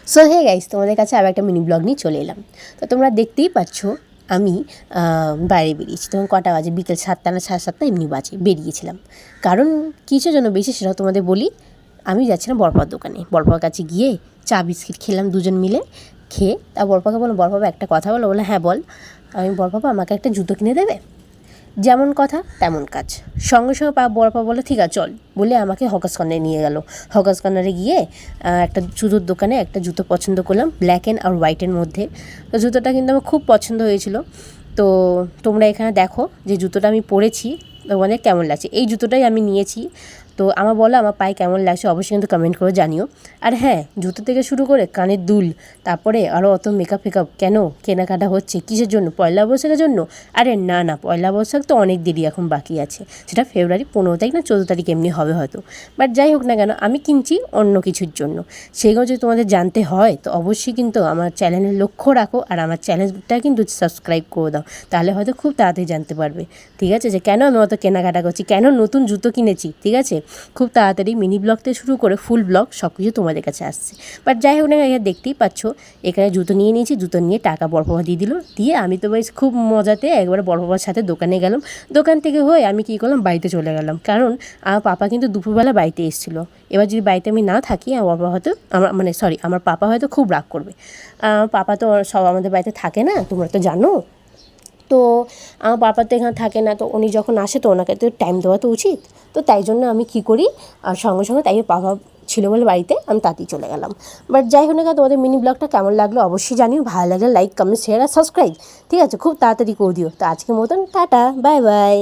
So hey guys, তোমাদের কাছে আবার একটা মিনি ব্লগ নিয়ে চলে এলাম। তো তোমরা দেখতেই পাচ্ছ আমি বাইরে বেরিয়েছি। তখন কটা বাজে? বিকেল 7টা না 7:30 এমনি বাজে। বেরিয়েছিলাম কারণ কিসের জন্য বেশি সেটাও তোমাদের বলি। আমি যাচ্ছিলাম বরপার দোকানে। বরপার কাছে গিয়ে চা বিস্কিট খেলাম দুজন মিলে। খেয়ে তা বরপাকে বলো, বরপাপা একটা কথা বলো। বলে হ্যাঁ বল। আমি বরপাপা আমাকে একটা জুতো কিনে দেবে? যেমন কথা তেমন কাজ। সঙ্গে সঙ্গে বরপা বলে ঠিক আছে চল, বলে আমাকে হকার্স কর্নারে নিয়ে গেল। হকার্স কর্নারে গিয়ে একটা জুতোর দোকানে একটা জুতো পছন্দ করলাম, ব্ল্যাক অ্যান্ড আর হোয়াইটের মধ্যে। তো জুতোটা কিন্তু আমার খুব পছন্দ হয়েছিল। তো তোমরা এখানে দেখো যে জুতোটা আমি পরেছি, তোমাদের কেমন লাগছে। এই জুতোটাই আমি নিয়েছি। তো আমার বলো আমার পায়ে কেমন লাগছে অবশ্যই কিন্তু কমেন্ট করে জানিও। আর হ্যাঁ, জুতো থেকে শুরু করে কানের দুল, তারপরে আরও অত মেকআপ ফেকআপ কেন কেনাকাটা হচ্ছে, কিসের জন্য? পয়লা বৈশাখের জন্য? আরে না না, পয়লা বৈশাখ তো অনেক দেরি এখন বাকি আছে। সেটা ফেব্রুয়ারি 15 তারিখ না 14 তারিখ এমনি হবে হয়তো। বাট যাই হোক না কেন, আমি কিনছি অন্য কিছুর জন্য। সেগুলো যদি তোমাদের জানতে হয় তো অবশ্যই কিন্তু আমার চ্যানেলের লক্ষ্য রাখো, আর আমার চ্যানেলটা কিন্তু সাবস্ক্রাইব করে দাও। তাহলে হয়তো খুব তাড়াতাড়ি জানতে পারবে, ঠিক আছে, যে কেন আমি অত কেনাকাটা করছি, কেন নতুন জুতো কিনেছি, ঠিক আছে। খুব তাড়াতাড়ি মিনি ব্লগ থেকে শুরু করে ফুল ব্লগ সব কিছু তোমাদের কাছে আসছে। বাট যাই হোক না, এখানে দেখতেই পাচ্ছ এখানে জুতো নিয়ে নিয়েছি। জুতো নিয়ে টাকা বরপাপা দিয়ে দিল। দিয়ে আমি তো বেশ খুব মজাতে একবারে বরপাপার সাথে দোকানে গেলাম। দোকান থেকে হয়ে আমি কী করলাম, বাড়িতে চলে গেলাম। কারণ আমার পাপা কিন্তু দুপুরবেলা বাড়িতে এসেছিলো। এবার যদি বাড়িতে আমি না থাকি, আমার বাবা হয়তো আমার পাপা হয়তো খুব রাগ করবে। পাপা তো সব আমাদের বাড়িতে থাকে না, তোমরা তো জানো। তো আমার পাপা তো এখানে থাকে না, তো উনি যখন আসে তো ওনাকে তো টাইম দেওয়া তো উচিত। তো তাই জন্য আমি কী করি, আর সঙ্গে সঙ্গে তাই পাপা ছিল বলে বাড়িতে আমি তাতেই চলে গেলাম। বাট যাই হোক না কেন, তোমাদের মিনি ব্লগটা কেমন লাগলো অবশ্যই জানিও। ভালো লাগলে লাইক কমেন্ট শেয়ার আর সাবস্ক্রাইব, ঠিক আছে, খুব তাড়াতাড়ি করে দিও। তো আজকের মতন টাটা, বাই বাই।